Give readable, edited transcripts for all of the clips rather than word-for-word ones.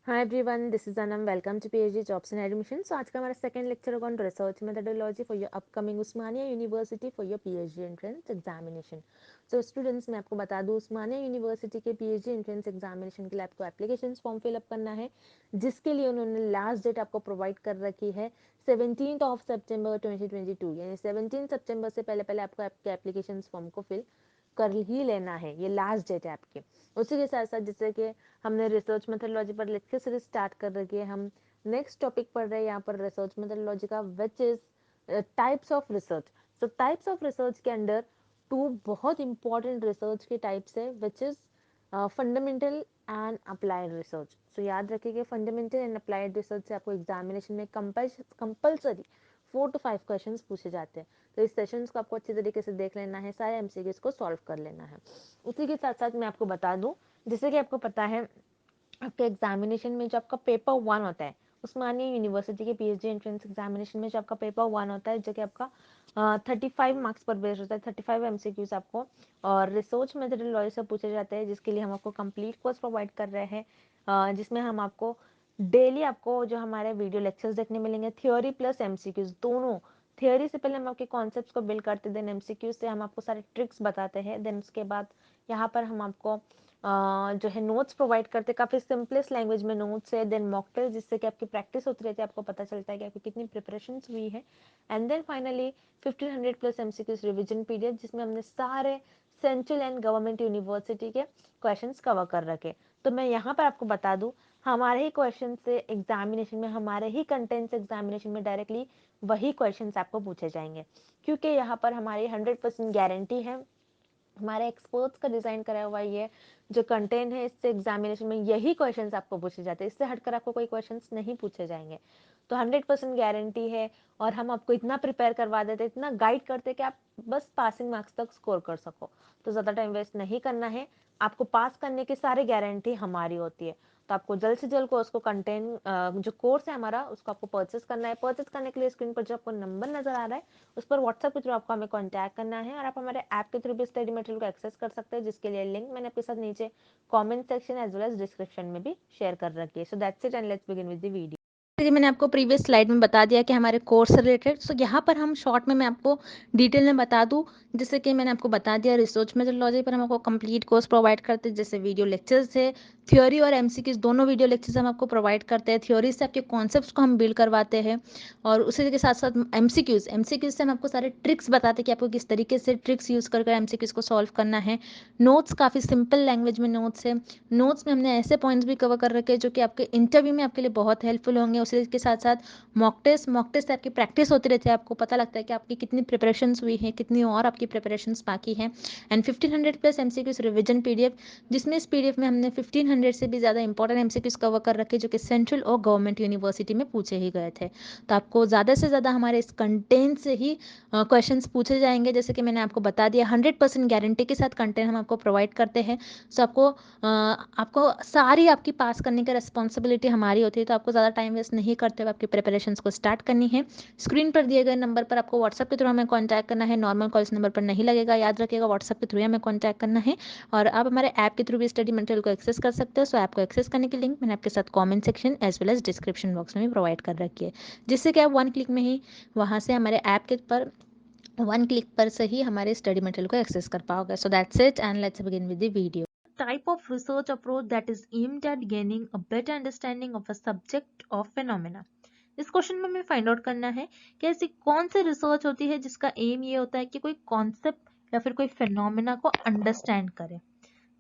Hi everyone, this is Anam. Welcome to PhD jobs and admission. So आज का हमारा second lecture होगा on research methodology for your upcoming Osmania University for your PhD entrance examination. So students, मैं आपको बता दूं, Osmania University के PhD entrance examination के लिए आपको एप्लीकेशन फॉर्म फिलअप करना है, जिसके लिए उन्होंने लास्ट डेट आपको प्रोवाइड कर रखी है 17 सितंबर 2022, यानी 17 सितंबर से पहले पहले आपको आपके एप्लीकेशन फॉर्म को फिल कर ही लेना है। ये लास्ट डेट है आपकी। उसी के साथ साथ जैसे कि हमने रिसर्च मेथोडोलॉजी पर लेक्चर सीरीज स्टार्ट कर रखी है, हम नेक्स्ट टॉपिक पढ़ रहे हैं यहाँ पर रिसर्च मेथोडोलॉजी का, which is types of research. So types of research के अंडर टू बहुत इंपॉर्टेंट रिसर्च के टाइप्स है, which is fundamental and applied research. So याद रखिए, फंडामेंटल एंड अप्लाइड रिसर्च से आपको एग्जामिनेशन में कंपल्सरी 4 to 5 क्वेश्चंस पूछे जाते हैं। तो इस सेशंस को आपको अच्छी तरीके से देख लेना है, सारे एमसीक्यूज को सॉल्व कर लेना है। उसी के साथ साथ मैं आपको बता दूं, जैसे कि आपको पता है, आपके एग्जामिनेशन में जो आपका पेपर 1 होता है, उस्मानिया यूनिवर्सिटी के पीएचडी एंट्रेंस एग्जामिनेशन में जो आपका पेपर 1 होता है, जो कि आपका 35 मार्क्स पर बेस्ड होता है, 35 एमसीक्यूज आपको और रिसर्च मेथोडोलॉजी से पूछे जाते हैं, जिसके लिए हम आपको कंप्लीट कोर्स प्रोवाइड कर रहे हैं, जिसमें हम आपको डेली आपको जो हमारे वीडियो लेक्चर्स देखने मिलेंगे, थ्योरी प्लस एमसीक्यूज दोनों। थ्योरी से पहले हम आपके कॉन्सेप्ट्स को बिल्ड करते हैं, देन एमसीक्यूज से हम आपको सारे ट्रिक्स बताते हैं, देन उसके बाद यहाँ पर हम आपको जो है नोट्स प्रोवाइड करते हैं, काफ़ी सिंपलेस्ट लैंग्वेज में नोट्स है, देन मॉक टेस्ट, जिससे कि आपकी प्रैक्टिस होती रहती है, आपको पता चलता है कि आपकी कितनी प्रिपरेशन हुई है, and then finally 1500 plus MCQs revision PDF, जिसमें हमने सारे सेंट्रल एंड गवर्नमेंट यूनिवर्सिटी के क्वेश्चंस कवर कर रखे। तो मैं यहाँ पर आपको बता दूं, हमारे ही क्वेश्चन से एग्जामिनेशन में, हमारे ही कंटेंट से एग्जामिनेशन में डायरेक्टली वही क्वेश्चंस आपको पूछे जाएंगे, क्योंकि यहाँ पर हमारी 100% गारंटी है, हमारे एक्सपर्ट्स का डिजाइन करा हुआ ये जो कंटेंट है, इससे एग्जामिनेशन में यही क्वेश्चंस आपको पूछे जाते हैं, इससे हटकर आपको कोई क्वेश्चंस नहीं पूछे जाएंगे। तो 100% गारंटी है, और हम आपको इतना प्रिपेयर करवा देते, इतना गाइड करते कि आप बस पासिंग मार्क्स तक स्कोर कर सको। तो ज़्यादा टाइम वेस्ट नहीं करना है, आपको पास करने की सारी गारंटी हमारी होती है। तो आपको जल्द से जल्द कोर्स को कंटेंट जो कोर्स है हमारा, उसको आपको परचेस करना है। परचेस करने के लिए स्क्रीन पर जो आपको नंबर नजर आ रहा है, उस पर व्हाट्सएप के थ्रू आपको हमें कांटेक्ट करना है, और आप हमारे ऐप के थ्रू भी स्टडी मटेरियल को एक्सेस कर सकते हैं, जिसके लिए लिंक मैंने आपके साथ नीचे comment section as well as description में भी शेयर कर रखी है। So that's it, and let's begin with the video. जैसे मैंने आपको प्रीवियस स्लाइड में बता दिया कि हमारे कोर्स से रिलेटेड, सो यहाँ पर हम शॉर्ट में मैं आपको डिटेल में बता दूँ। जैसे कि मैंने आपको बता दिया, रिसर्च मेथोडोलॉजी पर हम आपको कंप्लीट कोर्स प्रोवाइड करते हैं, जैसे वीडियो लेक्चर्स है, थ्योरी और एमसीक्यूज दोनों वीडियो लेक्चर्स हम आपको प्रोवाइड करते हैं। थ्योरी से आपके कॉन्सेप्ट्स को हम बिल्ड करवाते हैं, और उसी के साथ साथ एमसीक्यूज से हम आपको सारे ट्रिक्स बताते हैं कि आपको किस तरीके से ट्रिक्स यूज़ कर एमसीक्यूज को सॉल्व करना है। नोट्स काफ़ी सिंपल लैंग्वेज में नोट्स है। नोट्स में हमने ऐसे पॉइंट्स भी कवर कर रखे हैं जो कि आपके इंटरव्यू में आपके लिए बहुत हेल्पफुल होंगे। उसी के साथ साथ मॉक टेस्ट से आपकी प्रैक्टिस होती रहती है, आपको पता लगता है कि आपकी कितनी प्रिपरेशंस हुई हैं, कितनी और आपकी प्रिपरेशंस बाकी हैं। And 1500 plus MCQs revision PDF, जिसमें इस पीडीएफ में हमने 1500 से भी ज़्यादा इंपॉर्टेंट एमसीक्यूज कवर कर रखे जो कि सेंट्रल और गवर्नमेंट यूनिवर्सिटी में पूछे ही गए थे। तो आपको ज़्यादा से ज़्यादा हमारे इस कंटेंट से ही क्वेश्चंस पूछे जाएंगे। जैसे कि मैंने आपको बता दिया, 100% गारंटी के साथ कंटेंट हम आपको प्रोवाइड करते हैं। सो आपको सारी आपकी पास करने की रिस्पॉन्सिबिलिटी हमारी होती है। तो आपको ज़्यादा टाइम वेस्ट नहीं करते हुए आपकी प्रिपरेशंस को स्टार्ट करनी है। स्क्रीन पर दिए गए नंबर पर आपको व्हाट्सएप के थ्रू हमें कॉन्टैक्ट करना है, नॉर्मल कॉल इस नंबर पर नहीं लगेगा, याद रखिएगा, व्हाट्सएप के थ्रू हमें कॉन्टैक्ट करना है। और आप हमारे ऐप के थ्रू भी स्टडी मटेरियल को एक्सेस कर सकते हो। सो ऐप को एक्सेस करने की लिंक मैंने आपके साथ comment section as well as description box में भी प्रोवाइड कर रखी है, जिससे कि आप 1 क्लिक में ही वहाँ से हमारे ऐप के पर 1 क्लिक पर से ही हमारे स्टडी मटेरियल को एक्सेस कर पाओगे। सो that's it, and let's begin with the video. Type of research approach that is aimed at gaining a better understanding of a subject or phenomena. इस क्वेश्चन में हमें फाइंड आउट करना है कि ऐसी कौन सी रिसर्च होती है जिसका एम ये होता है कि कोई कॉन्सेप्ट या फिर कोई फिनोमेना को अंडरस्टैंड करे।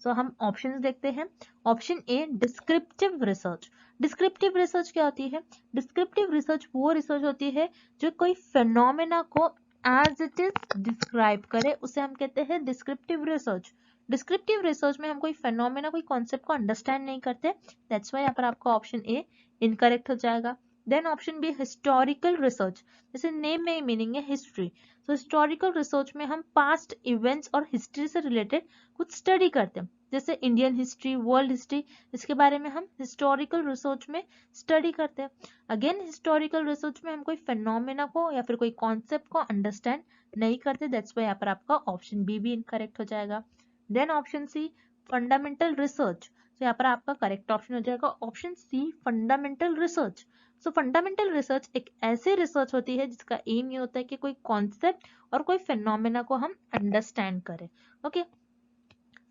सो हम ऑप्शंस देखते हैं। ऑप्शन ए, डिस्क्रिप्टिव रिसर्च। डिस्क्रिप्टिव रिसर्च क्या होती है? डिस्क्रिप्टिव रिसर्च वो रिसर्च होती है जो कोई फिनोमेना को एज इट इज डिस्क्राइब करे, उसे हम कहते हैं डिस्क्रिप्टिव रिसर्च। डिस्क्रिप्टिव रिसर्च में हम कोई फेनोमेना, कोई कॉन्सेप्ट को अंडरस्टैंड नहीं करते, दैट्स वाई यहाँ पर आपका ऑप्शन ए इनकरेक्ट हो जाएगा। Then option B, historical research. जैसे नेम में ही मीनिंग है हिस्ट्री, तो हिस्टोरिकल रिसर्च में हम पास्ट इवेंट्स और हिस्ट्री से रिलेटेड कुछ स्टडी करते हैं, जैसे इंडियन हिस्ट्री, वर्ल्ड हिस्ट्री, इसके बारे में हम हिस्टोरिकल रिसर्च में स्टडी करते हैं। अगेन हिस्टोरिकल रिसर्च में हम कोई फेनोमेना को या फिर कोई कॉन्सेप्ट को अंडरस्टैंड नहीं करते, दैट्स वाई यहाँ पर आपका ऑप्शन बी भी इनकरेक्ट हो जाएगा। Then option C, fundamental research. तो यहाँ पर आपका करेक्ट ऑप्शन हो जाएगा option C, fundamental research. So fundamental research एक ऐसी रिसर्च होती है जिसका एम ये होता है कि कोई कॉन्सेप्ट और कोई फिनोमेना को हम अंडरस्टैंड करें। ओके,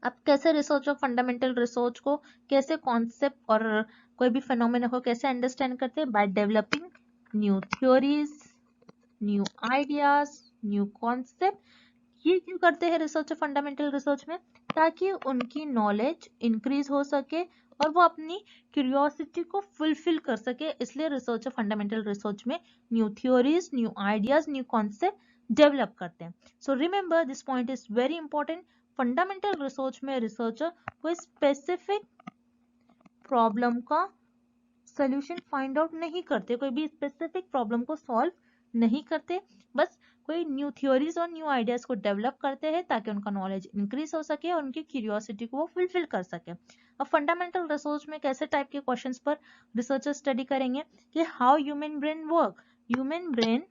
अब कैसे रिसर्च और फंडामेंटल रिसर्च को, कैसे कॉन्सेप्ट और कोई भी फिनोमेना को कैसे अंडरस्टैंड करते हैं? By developing new theories, new ideas, new concept. ये क्यों करते हैं रिसर्च और फंडामेंटल रिसर्च में? ताकि उनकी नॉलेज इंक्रीज हो सके और वो अपनी क्यूरियोसिटी को फुलफिल कर सके, इसलिए रिसर्च और फंडामेंटल रिसर्च में new theories, new ideas, new concept develop करते हैं। So remember this point is very important. Fundamental research में रिसर्चर कोई स्पेसिफिक प्रॉब्लम का सोल्यूशन फाइंड आउट नहीं करते, कोई भी स्पेसिफिक प्रॉब्लम को सॉल्व नहीं करते, बस कोई न्यू थ्योरीज और न्यू आइडियाज को डेवलप करते हैं ताकि उनका नॉलेज इंक्रीज हो सके और उनकी क्यूरियोसिटी को वो फुलफिल कर सके। अब फंडामेंटल रिसर्च में कैसे टाइप के क्वेश्चंस पर रिसर्चर स्टडी करेंगे कि how human brain work, human brain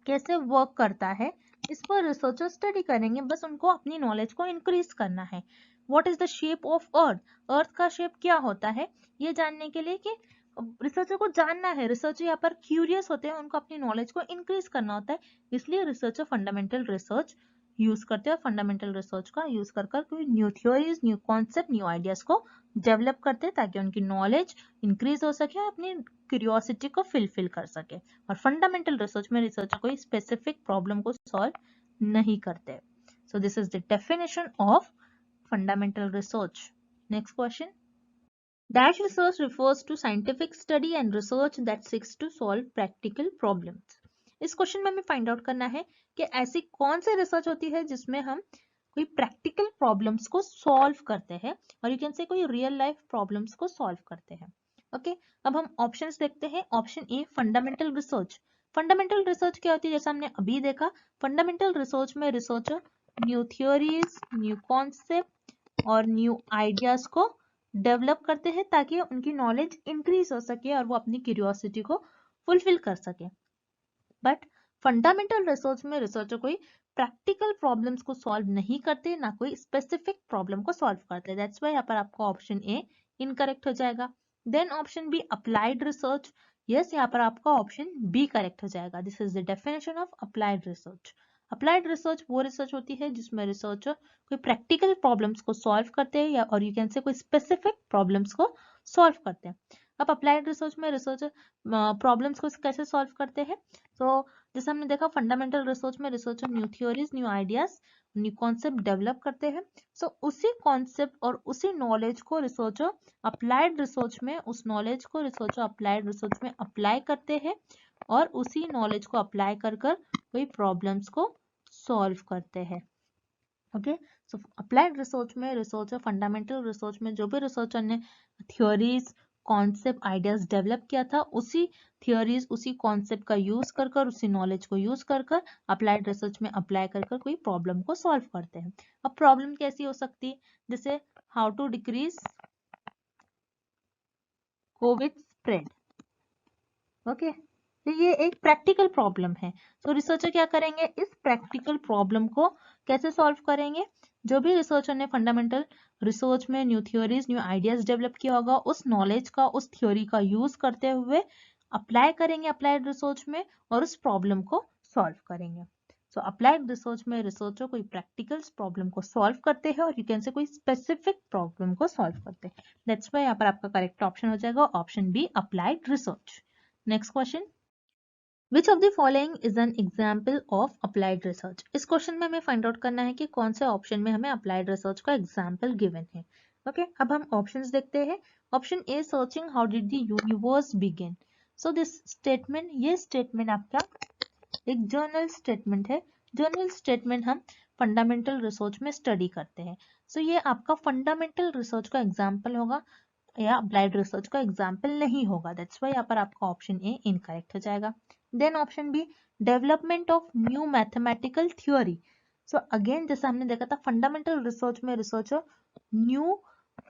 कैसे वर्क करता है, इस पर रिसर्चर स्टडी करेंगे, बस उनको अपनी नॉलेज को इंक्रीज करना है। What is the shape of earth, earth का शेप क्या होता है, ये जानने के लिए कि रिसर्चर को जानना है, रिसर्चर यहाँ पर क्यूरियस होते हैं, उनको अपनी नॉलेज को इंक्रीज करना होता है, इसलिए रिसर्चर फंडामेंटल रिसर्च यूज करते हैं। फंडामेंटल रिसर्च का यूज कर कोई new theories, new concept, new ideas को डेवलप करते हैं ताकि उनकी नॉलेज इंक्रीज हो सके, अपनी क्यूरियोसिटी को फुलफिल कर सके। और फंडामेंटल रिसर्च में रिसर्चर कोई स्पेसिफिक प्रॉब्लम को सॉल्व नहीं करते। So this is the definition of fundamental research. Next question, dash research refers to scientific study and research that seeks to solve practical problems। इस question में हमें find out करना है कि ऐसी कौन सी रिसर्च होती है जिसमें हम कोई प्रैक्टिकल प्रॉब्लम्स को सॉल्व करते हैं, और यू कैन से कोई रियल लाइफ प्रॉब्लम्स को सॉल्व करते हैं। ओके, अब हम ऑप्शंस देखते हैं। ऑप्शन ए, फंडामेंटल रिसर्च। फंडामेंटल रिसर्च क्या होती है? जैसा हमने अभी देखा, फंडामेंटल रिसर्च में researcher new theories, new concept और न्यू आइडियाज को डेवलप करते हैं ताकि उनकी नॉलेज इंक्रीज हो सके और वो अपनी क्यूरियोसिटी को फुलफिल कर सके। बट फंडामेंटल रिसर्च में रिसर्चर कोई प्रैक्टिकल प्रॉब्लम्स को सॉल्व नहीं करते, ना कोई स्पेसिफिक प्रॉब्लम को सॉल्व करते। दैट्स व्हाई यहाँ पर आपका ऑप्शन ए इनकरेक्ट हो जाएगा। Then option B, applied research. Yes, यहाँ पर आपका ऑप्शन बी करेक्ट हो जाएगा। This is the definition of applied research. Applied research वो रिसर्च होती है जिसमें रिसर्चर कोई प्रैक्टिकल प्रॉब्लम्स को सॉल्व करते हैं, या और यू कैन से कोई स्पेसिफिक प्रॉब्लम्स को सॉल्व करते हैं। अब अप्लाइड रिसर्च में रिसर्चर प्रॉब्लम्स को कैसे सॉल्व करते हैं? तो जैसे हमने देखा, फंडामेंटल रिसर्च में researcher new theories, new ideas, new concept develop करते हैं। सो उसी कॉन्सेप्ट और उसी नॉलेज को रिसर्चर अप्लाइड रिसर्च में, उस नॉलेज को रिसर्चर अप्लाइड रिसर्च में अप्लाई करते हैं और उसी नॉलेज को अप्लाई कर कोई प्रॉब्लम्स को सॉल्व करते हैं। ओके, सो अप्लाइड रिसर्च में रिसर्चर, फंडामेंटल रिसर्च में जो भी रिसर्चर ने थ्योरीज, कॉन्सेप्ट, आइडियाज डेवलप किया था, उसी थ्योरीज, उसी कॉन्सेप्ट का यूज कर उसी नॉलेज को यूज कर अप्लाइड रिसर्च में अप्लाई कर कोई प्रॉब्लम को सॉल्व करते हैं। अब प्रॉब्लम कैसी हो सकती है? जैसे how to decrease COVID spread. Okay, तो ये एक प्रैक्टिकल प्रॉब्लम है। तो रिसर्चर क्या करेंगे? इस प्रैक्टिकल प्रॉब्लम को कैसे सॉल्व करेंगे? जो भी रिसर्चर ने फंडामेंटल रिसर्च में new theories, new ideas develop किया होगा, उस नॉलेज का, उस थ्योरी का यूज करते हुए अप्लाई करेंगे अप्लाइड रिसर्च में और उस प्रॉब्लम को सॉल्व करेंगे। सो अप्लाइड रिसर्च में रिसर्चर कोई प्रैक्टिकल प्रॉब्लम को सॉल्व करते हैं और यू कैन से कोई स्पेसिफिक प्रॉब्लम को सॉल्व करते हैं। दैट्स व्हाई यहाँ पर आपका करेक्ट ऑप्शन हो जाएगा option B, applied research. Next question, which of the following is an example of applied research. इस क्वेश्चन में हमें फाइंड आउट करना है कि कौन से ऑप्शन में हमें अप्लाइड रिसर्च का एग्जाम्पल गिवन है। ओके, अब हम ऑप्शंस देखते हैं। Option A, searching how did the universe begin. So this statement, ये स्टेटमेंट आपका एक जर्नल स्टेटमेंट है। जर्नल स्टेटमेंट हम फंडामेंटल रिसर्च में स्टडी करते हैं। सो ये आपका फंडामेंटल रिसर्च का एग्जाम्पल होगा या अप्लाइड रिसर्च का एग्जाम्पल नहीं होगा। दैट्स व्हाई यहाँ पर आपका ऑप्शन ए इनकरेक्ट हो जाएगा। Then option B, development of new mathematical theory. So again जैसा हमने देखा था, फंडामेंटल रिसर्च में रिसर्चर न्यू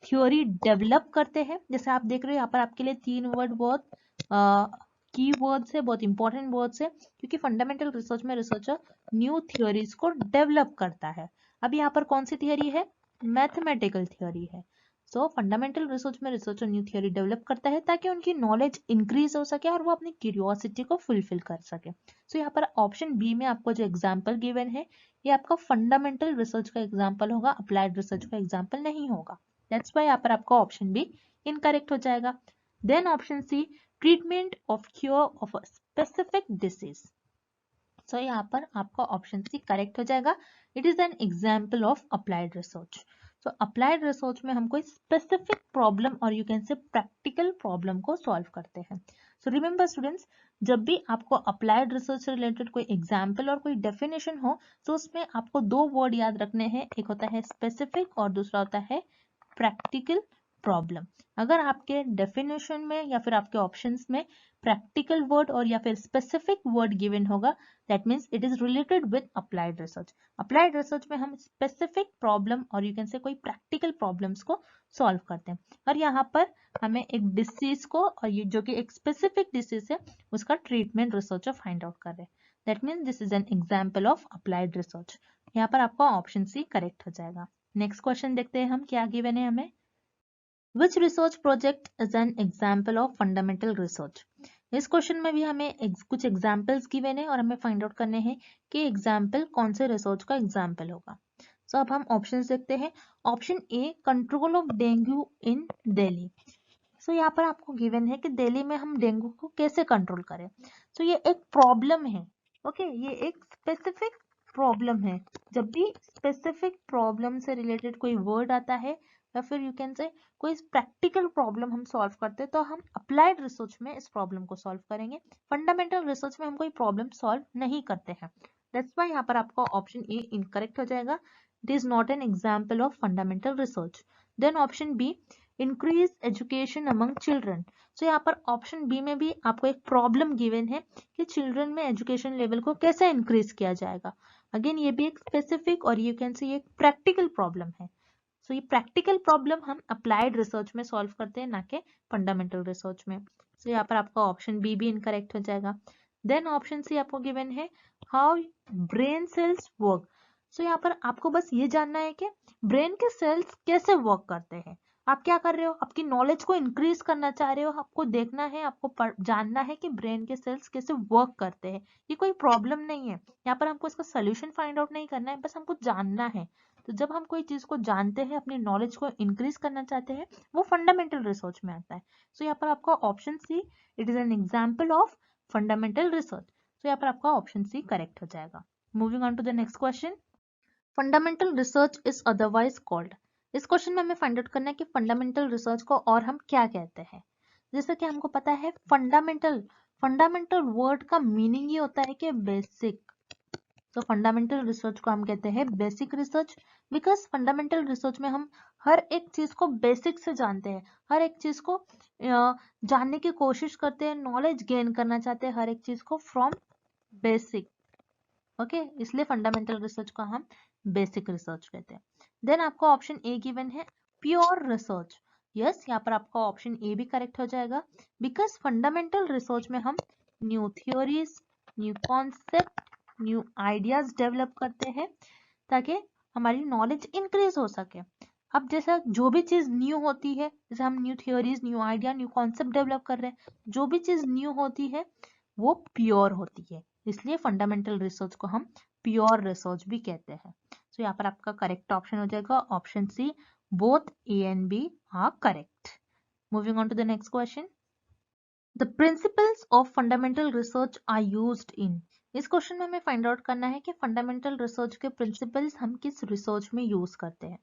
थ्योरी डेवलप करते हैं। जैसे आप देख रहे हो यहाँ पर आपके लिए 3 वर्ड बहुत की वर्ड्स है, बहुत इंपॉर्टेंट वर्ड्स है, क्योंकि फंडामेंटल रिसर्च में रिसर्चर न्यू थ्योरीज को डेवलप करता है। अब यहाँ पर कौन सी थियरी है? मैथमेटिकल थियरी है। सो फंडामेंटल रिसर्च में रिसर्चर न्यू थ्योरी डेवलप करता है ताकि उनकी नॉलेज इंक्रीज हो सके और वो अपनी क्यूरियोसिटी को फुलफिल कर सके। सो यहाँ पर ऑप्शन बी में आपको जो एग्जाम्पल गिवन है ये आपका फंडामेंटल रिसर्च का एग्जाम्पल होगा, अप्लाइड रिसर्च का एग्जाम्पल नहीं होगा। दैट्स वाई यहाँ पर आपका ऑप्शन बी इनकरेक्ट हो जाएगा। Then option C, treatment of cure of a specific disease. So यहाँ पर आपका ऑप्शन सी करेक्ट हो जाएगा। It is an example of applied research. So applied research में हम कोई स्पेसिफिक प्रॉब्लम और you can say practical problem को सॉल्व करते हैं। सो रिमेंबर स्टूडेंट्स, जब भी आपको अप्लाइड रिसर्च से रिलेटेड कोई एग्जाम्पल और कोई डेफिनेशन हो तो उसमें आपको दो वर्ड याद रखने हैं, एक होता है स्पेसिफिक और दूसरा होता है प्रैक्टिकल प्रॉब्लम। अगर आपके डेफिनेशन में या फिर आपके ऑप्शंस में प्रैक्टिकल वर्ड और या फिर स्पेसिफिक वर्ड गिवन होगा, that means it is related with applied research. Applied research में हम स्पेसिफिक प्रॉब्लम और यू कैन से कोई प्रैक्टिकल प्रॉब्लम्स को सॉल्व करते हैं, और यहाँ पर हमें एक डिसीज को और ये जो कि एक स्पेसिफिक डिसीज है उसका ट्रीटमेंट रिसर्चर फाइंड आउट कर रहे हैं। That means this is an example of applied research. यहाँ पर आपका ऑप्शन सी करेक्ट हो जाएगा। नेक्स्ट क्वेश्चन देखते हैं हम क्या गिवन है हमें। Which research project is an example of fundamental research? इस क्वेश्चन में भी हमें कुछ एग्जाम्पल्स गिवन है और हमें फाइंड आउट करने हैं कि एग्जाम्पल कौन से रिसर्च का एग्जाम्पल होगा। सो अब हम ऑप्शंस देखते हैं। Option A, control of dengue in Delhi. So यहाँ पर आपको गिवन है कि दिल्ली में हम डेंगू को कैसे कंट्रोल करें। सो ये एक प्रॉब्लम है, ओके ये एक स्पेसिफिक प्रॉब्लम है। जब भी स्पेसिफिक प्रॉब्लम से रिलेटेड कोई वर्ड आता है या फिर यू कैन से कोई प्रैक्टिकल प्रॉब्लम हम सॉल्व करते हैं तो हम अप्लाइड रिसर्च में इस प्रॉब्लम को सॉल्व करेंगे। फंडामेंटल रिसर्च में हम कोई प्रॉब्लम सॉल्व नहीं करते हैं। दैट्स व्हाई यहाँ पर आपका ऑप्शन ए इनकरेक्ट हो जाएगा। It is not an example of fundamental research. Then option B, increase education among children. So यहाँ पर ऑप्शन बी में भी आपको एक प्रॉब्लम गिवन है कि चिल्ड्रन में एजुकेशन लेवल को कैसे इंक्रीज किया जाएगा। अगेन ये भी एक स्पेसिफिक और यू कैन से ये एक प्रैक्टिकल प्रॉब्लम है। सो ये प्रैक्टिकल प्रॉब्लम हम अप्लाइड रिसर्च में सॉल्व करते हैं, ना कि फंडामेंटल रिसर्च में। सो यहाँ पर आपका ऑप्शन बी भी इनकरेक्ट हो जाएगा। देन ऑप्शन सी आपको गिवन है, हाउ ब्रेन सेल्स वर्क। सो यहाँ पर आपको बस ये जानना है कि ब्रेन के सेल्स कैसे वर्क करते हैं। आप क्या कर रहे हो, आपकी नॉलेज को इंक्रीज करना चाह रहे हो, आपको देखना है, आपको जानना है कि ब्रेन के सेल्स कैसे वर्क करते हैं। ये कोई प्रॉब्लम नहीं है, यहाँ पर हमको इसका सोल्यूशन फाइंड आउट नहीं करना है, बस हमको जानना है। तो जब हम कोई चीज को जानते हैं, अपनी नॉलेज को इंक्रीज करना चाहते हैं, वो फंडामेंटल रिसर्च में आता है। सो यहाँ पर आपका option C, it is an example of fundamental research. तो यहाँ पर आपका ऑप्शन सी करेक्ट हो जाएगा। Moving on to the next question, fundamental research is otherwise called. इस क्वेश्चन में हमें फाइंड आउट करना है कि फंडामेंटल रिसर्च को और हम क्या कहते हैं। जैसे कि हमको पता है फंडामेंटल, फंडामेंटल वर्ड का मीनिंग ये होता है कि बेसिक। तो फंडामेंटल रिसर्च को हम कहते हैं basic research, because fundamental research में हम हर एक चीज को बेसिक से जानते हैं, हर एक चीज को जानने की कोशिश करते हैं, नॉलेज गेन करना चाहते हैं हर एक चीज को फ्रॉम बेसिक। ओके इसलिए फंडामेंटल रिसर्च को हम बेसिक रिसर्च कहते हैं। देन आपको ऑप्शन ए गिवन है, प्योर रिसर्च। यस यहाँ पर आपका ऑप्शन ए भी करेक्ट हो जाएगा, बिकॉज फंडामेंटल रिसर्च में हम new theories, new concept, new ideas develop करते हैं ताकि हमारी नॉलेज इंक्रीज हो सके। अब जैसा जो भी चीज न्यू होती है, जैसे हम new theories, new idea, new concept develop कर रहे हैं, जो भी चीज न्यू होती है वो प्योर होती है, इसलिए फंडामेंटल रिसर्च को हम प्योर रिसर्च भी कहते हैं। तो यहाँ पर आपका करेक्ट ऑप्शन हो जाएगा option C, both A and B are correct. Moving on to the next question, the principles of fundamental research are used in. इस क्वेश्चन में हमें फाइंड आउट करना है कि फंडामेंटल रिसर्च के प्रिंसिपल्स हम किस रिसर्च में यूज करते हैं।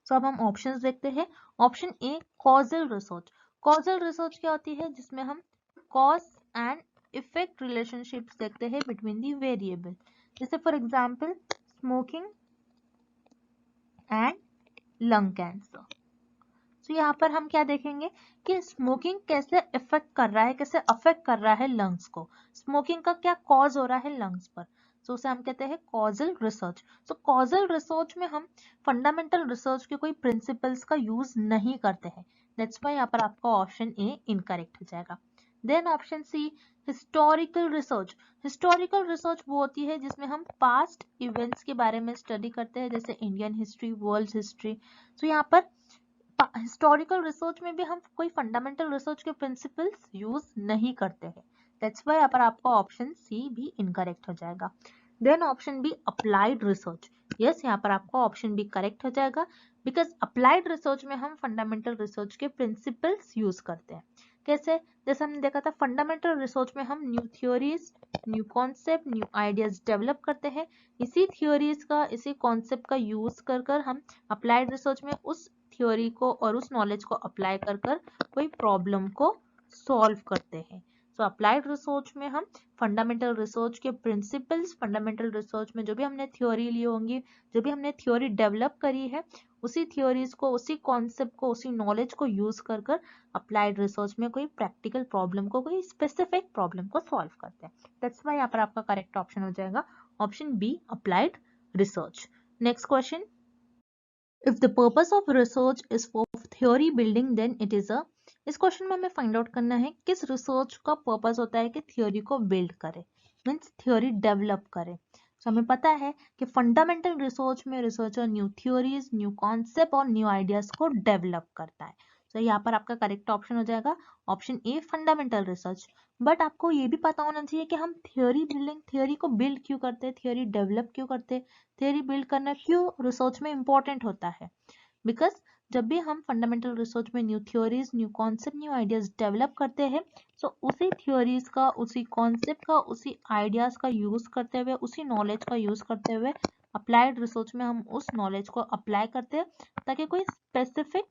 सो अब हम ऑप्शंस देखते हैं। ऑप्शन ए, कॉजल रिसर्च। कॉजल रिसर्च क्या होती है, जिसमें हम कॉज एंड इफेक्ट रिलेशनशिप्स देखते हैं बिटवीन दी वेरिएबल, जैसे for example smoking and lung cancer. तो यहाँ पर हम क्या देखेंगे कि स्मोकिंग कैसे इफेक्ट कर रहा है, कैसे अफेक्ट कर रहा है लंग्स को, स्मोकिंग का क्या कॉज हो रहा है लंग्स पर। तो उसे हम कहते हैं कॉजल रिसर्च। तो कॉजल रिसर्च में हम फंडामेंटल रिसर्च के कोई प्रिंसिपल्स का यूज नहीं करते हैं। दैट्स व्हाई यहाँ पर आपका ऑप्शन ए इनकरेक्ट हो जाएगा। Then option C, historical research. Historical research वो होती है जिसमें हम पास्ट इवेंट्स के बारे में स्टडी करते हैं, जैसे इंडियन हिस्ट्री, वर्ल्ड हिस्ट्री। तो यहाँ पर हिस्टोरिकल रिसर्च में भी हम कोई फंडामेंटल रिसर्च के प्रिंसिपल्स यूज नहीं करते हैं। दैट्स वाई यहाँ पर आपका ऑप्शन सी भी इनकरेक्ट हो जाएगा। Then option B applied research, yes यहाँ पर आपका ऑप्शन बी करेक्ट हो जाएगा, बिकॉज अप्लाइड रिसर्च में हम फंडामेंटल रिसर्च के प्रिंसिपल्स यूज करते हैं। कैसे? जैसे हमने देखा था फंडामेंटल रिसर्च में हम new theories, new concept, new ideas develop करते हैं। इसी थ्योरीज का, इसी कॉन्सेप्ट का यूज कर कर हम अप्लाइड रिसर्च में उस थ्योरी को और उस नॉलेज को अप्लाई कर कर कोई प्रॉब्लम को सॉल्व करते हैं। सो अप्लाइड रिसर्च में हम फंडामेंटल रिसर्च के प्रिंसिपल्स, फंडामेंटल रिसर्च में जो भी हमने थ्योरी ली होंगी, जो भी हमने थ्योरी डेवलप करी है, उसी थ्योरीज को, उसी कॉन्सेप्ट को, उसी नॉलेज को यूज कर कर अप्लाइड रिसर्च में कोई प्रैक्टिकल प्रॉब्लम को, कोई स्पेसिफिक प्रॉब्लम को सॉल्व करते हैं। दैट्स व्हाई यहाँ पर आपका करेक्ट ऑप्शन हो जाएगा option B applied research. Next question, if the purpose of research is for theory building then it is a, इस क्वेश्चन में हमें फाइंड आउट करना है किस रिसर्च का पर्पस होता है कि थ्योरी को बिल्ड करे, मीन्स थ्योरी डेवलप करे। तो हमें पता है कि फंडामेंटल रिसर्च में researcher new theories, new concept और न्यू आइडियाज को डेवलप करता है। तो यहाँ पर आपका करेक्ट ऑप्शन हो जाएगा option a fundamental research. But आपको ये भी पता होना चाहिए कि हम थ्योरी बिल्डिंग, थ्योरी को बिल्ड क्यों करते हैं, थ्योरी डेवलप क्यों करते हैं, थ्योरी बिल्ड करना क्यों रिसर्च में इंपॉर्टेंट होता है। बिकॉज जब भी हम फंडामेंटल रिसर्च में new theories, new concept, new ideas develop करते हैं, तो उसी थ्योरीज का, उसी कॉन्सेप्ट का, उसी आइडियाज का यूज करते हुए, उसी नॉलेज का यूज करते हुए अप्लाइड रिसर्च में हम उस नॉलेज को अप्लाई करते हैं ताकि कोई स्पेसिफिक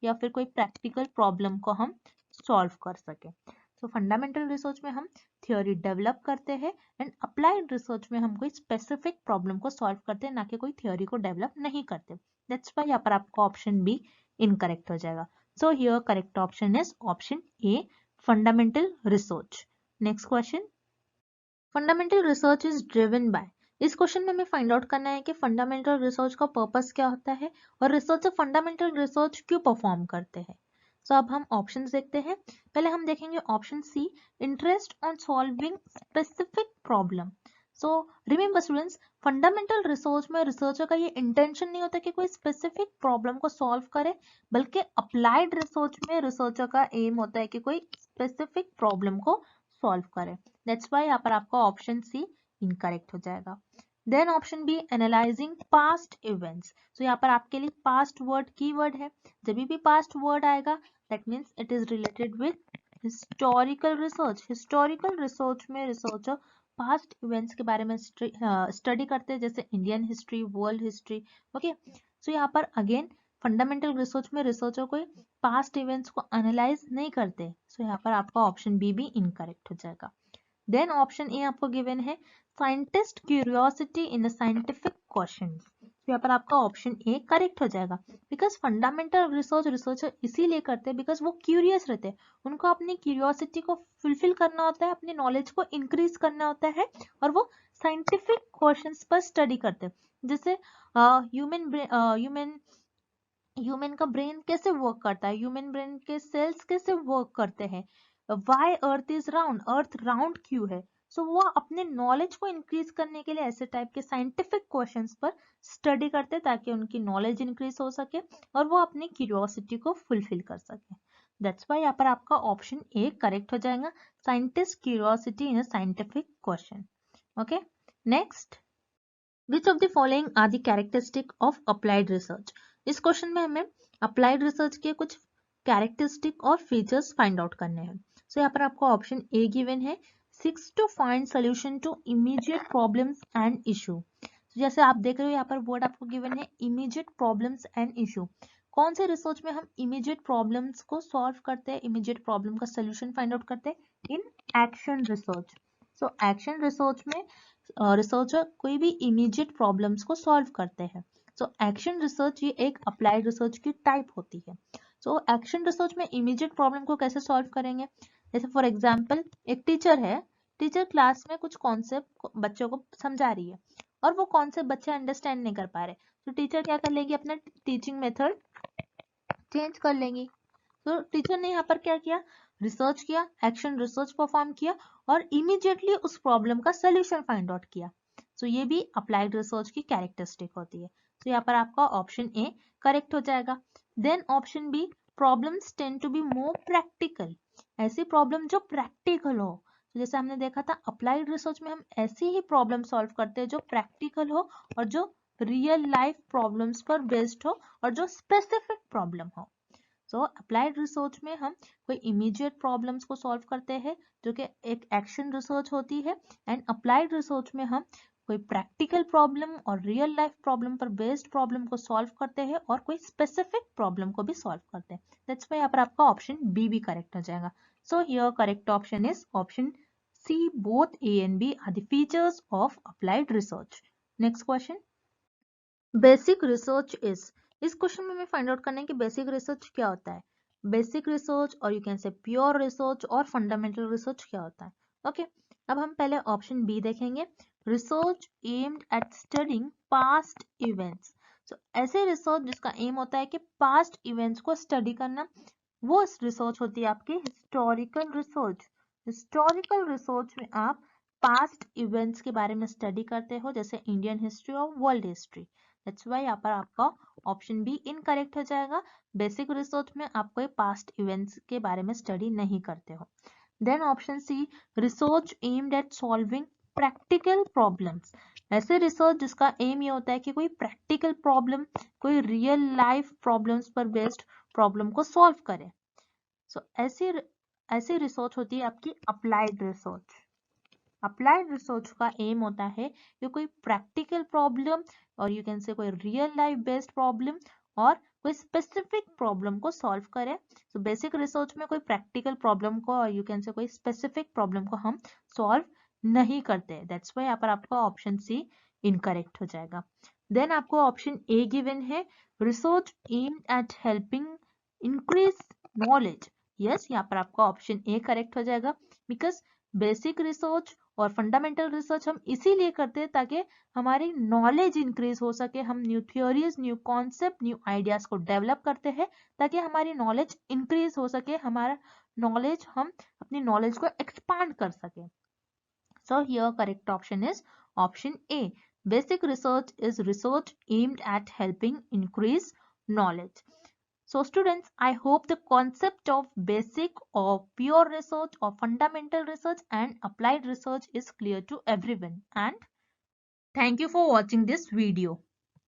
या फिर कोई प्रैक्टिकल प्रॉब्लम को हम सॉल्व कर सके। तो फंडामेंटल रिसर्च में हम थ्योरी डेवलप करते हैं एंड अप्लाइड रिसर्च में हम कोई स्पेसिफिक प्रॉब्लम को सॉल्व करते हैं, ना कि कोई थ्योरी को डेवलप नहीं करते। दैट्स व्हाई यहाँ पर आपका ऑप्शन बी इनकरेक्ट हो जाएगा। So here correct option is option a fundamental research. Next question, fundamental research is driven by, इस क्वेश्चन में हमें फाइंड आउट करना है कि फंडामेंटल रिसर्च का पर्पस क्या होता है और रिसर्चर फंडामेंटल रिसर्च क्यों परफॉर्म करते हैं। सो अब हम ऑप्शंस देखते हैं। पहले हम देखेंगे option C, interest on solving specific problem. So remember students, fundamental research में रिसर्चर का ये इंटेंशन नहीं होता कि कोई स्पेसिफिक प्रॉब्लम को सॉल्व करे, बल्कि अप्लाइड रिसर्च में रिसर्चर का एम होता है कि कोई स्पेसिफिक प्रॉब्लम को सॉल्व करे। दैट्स व्हाई यहाँ पर आपका ऑप्शन सी इनकरेक्ट हो जाएगा। Then option B analysing past events. तो यहाँ पर आपके लिए पास्ट वर्ड कीवर्ड है, जब भी पास्ट वर्ड आएगा that means it is related with historical research. Historical research में रिसर्चर पास्ट इवेंट्स के बारे में स्टडी करते हैं, जैसे Indian history, world history. Okay, so यहाँ पर अगेन फंडामेंटल रिसर्च में रिसर्चर कोई पास्ट इवेंट्स को एनालाइज नहीं करते। सो यहाँ पर आपका ऑप्शन बी भी इनकरेक्ट हो जाएगा। देन ऑप्शन ए आपको गिवन है scientist curiosity in scientific questions. यहाँ पर आपका ऑप्शन ए करेक्ट हो जाएगा, बिकॉज फंडामेंटल रिसर्च रिसर्चर इसीलिए करते हैं बिकॉज वो क्यूरियस रहते हैं, उनको अपनी क्यूरियोसिटी को फुलफिल करना होता है, अपनी नॉलेज को इंक्रीज करना होता है, और वो साइंटिफिक क्वेश्चंस पर स्टडी करते हैं। जैसे ह्यूमन का ब्रेन कैसे वर्क करता है, ह्यूमन ब्रेन के सेल्स कैसे वर्क करते हैं, why earth is round, earth round क्यों है। सो वो अपने नॉलेज को इंक्रीज करने के लिए ऐसे टाइप के साइंटिफिक क्वेश्चंस पर स्टडी करते हैं ताकि उनकी नॉलेज इंक्रीज हो सके और वो अपनी क्यूरियोसिटी को फुलफिल कर सके। दैट्स वाई यहाँ पर आपका ऑप्शन ए करेक्ट हो जाएगा, scientist curiosity in a scientific question. Okay, next, which of the following are the characteristic of applied research. इस क्वेश्चन में हमें अप्लाइड रिसर्च के कुछ कैरेक्टरिस्टिक और फीचर्स फाइंड आउट करने हैं। सो यहाँ पर आपको ऑप्शन ए गिवन है, seeks to find solution to immediate problems and issue. जैसे आप देख रहे हो यहाँ पर वर्ड आपको गिवन है इमीडिएट प्रॉब्लम्स एंड इशू। कौन से रिसर्च में हम इमीडिएट प्रॉब्लम्स को सॉल्व करते हैं, इमीडिएट प्रॉब्लम का सोल्यूशन फाइंड आउट करते हैं? In action research. So action research में रिसर्चर कोई भी इमीडिएट प्रॉब्लम्स को सॉल्व करते हैं। सो एक्शन रिसर्च ये एक अप्लाइड रिसर्च की टाइप होती है। सो एक्शन रिसर्च में इमीडिएट प्रॉब्लम को कैसे सॉल्व करेंगे? जैसे फॉर एग्जांपल एक टीचर है, टीचर क्लास में कुछ कॉन्सेप्ट बच्चों को समझा रही है और वो कॉन्सेप्ट बच्चे अंडरस्टैंड नहीं कर पा रहे, तो टीचर क्या कर लेगी, अपना टीचिंग मेथड चेंज कर लेंगी। तो टीचर ने यहाँ पर क्या किया, रिसर्च किया, एक्शन रिसर्च परफॉर्म किया और इमीडिएटली उस प्रॉब्लम का सोल्यूशन फाइंड आउट किया। सो ये भी अप्लाइड रिसर्च की कैरेक्टरिस्टिक होती है। तो यहाँ पर आपका ऑप्शन ए करेक्ट हो जाएगा। Then option B, problems tend to be more practical, ऐसी प्रॉब्लम जो प्रैक्टिकल हो। तो जैसे हमने देखा था अप्लाइड रिसर्च में हम ऐसी ही प्रॉब्लम सॉल्व करते हैं जो प्रैक्टिकल हो और जो रियल लाइफ प्रॉब्लम्स पर बेस्ड हो और जो स्पेसिफिक प्रॉब्लम हो। सो अप्लाइड रिसर्च में हम कोई इमीडिएट प्रॉब्लम्स को सॉल्व करते हैं जो कि एक एक्शन रिसर्च होती है, एंड अप्लाइड रिसर्च में हम कोई प्रैक्टिकल प्रॉब्लम और रियल लाइफ प्रॉब्लम पर बेस्ड प्रॉब्लम को सॉल्व करते हैं और कोई स्पेसिफिक प्रॉब्लम को भी सॉल्व करते हैं। दैट्स व्हाई यहाँ पर आपका ऑप्शन बी भी करेक्ट हो जाएगा। So here correct option is option C, both A and B are the features of applied research. Next question, basic research is, इस क्वेश्चन में हमें फाइंड आउट करना है कि बेसिक रिसर्च क्या होता है। बेसिक रिसर्च और you can say pure research और फंडामेंटल रिसर्च क्या होता है। ओके, अब हम पहले ऑप्शन बी देखेंगे, research aimed at studying past events. So ऐसे रिसर्च जिसका एम होता है कि पास्ट इवेंट्स को स्टडी करना, वो रिसर्च होती है आपकी हिस्टोरिकल रिसर्च। हिस्टोरिकल रिसर्च में आप पास्ट इवेंट्स के बारे में स्टडी करते हो, जैसे इंडियन हिस्ट्री और वर्ल्ड हिस्ट्री। दैट्स व्हाई यहाँ पर आपका ऑप्शन बी इनकरेक्ट हो जाएगा। बेसिक रिसर्च में आप कोई पास्ट इवेंट्स के बारे में स्टडी नहीं करते हो। Then option C, research aimed at solving practical problems, ऐसे रिसर्च जिसका एम ये होता है कि कोई प्रैक्टिकल प्रॉब्लम, कोई रियल लाइफ प्रॉब्लम्स पर बेस्ड प्रॉब्लम को सॉल्व करे। सो ऐसी ऐसी रिसर्च होती है आपकी अप्लाइड रिसर्च। अप्लाइड रिसर्च का एम होता है कि कोई प्रैक्टिकल प्रॉब्लम और यू कैन से कोई रियल लाइफ बेस्ड प्रॉब्लम और कोई स्पेसिफिक प्रॉब्लम को सॉल्व करें। तो बेसिक रिसर्च में कोई प्रैक्टिकल प्रॉब्लम को और यू कैन से कोई स्पेसिफिक प्रॉब्लम को हम सॉल्व नहीं करते। दैट्स व्हाई यहाँ पर आपका ऑप्शन सी इनकरेक्ट हो जाएगा। देन आपको ऑप्शन ए गिवन है, research aimed eight helping increase knowledge. Yes, यहाँ पर आपका ऑप्शन ए करेक्ट हो जाएगा, बिकॉज बेसिक रिसर्च और फंडामेंटल रिसर्च हम इसीलिए करते हैं ताकि हमारी नॉलेज इंक्रीज हो सके, हम new theories, new concept, new ideas को डेवलप करते हैं ताकि हमारी नॉलेज इंक्रीज हो सके, हमारा नॉलेज, हम अपनी नॉलेज को एक्सपांड कर सके। सो here correct option is option A, basic research is research aimed eight helping increase knowledge. So students, I hope the concept of basic or pure research or fundamental research and applied research is clear to everyone, and thank you for watching this video.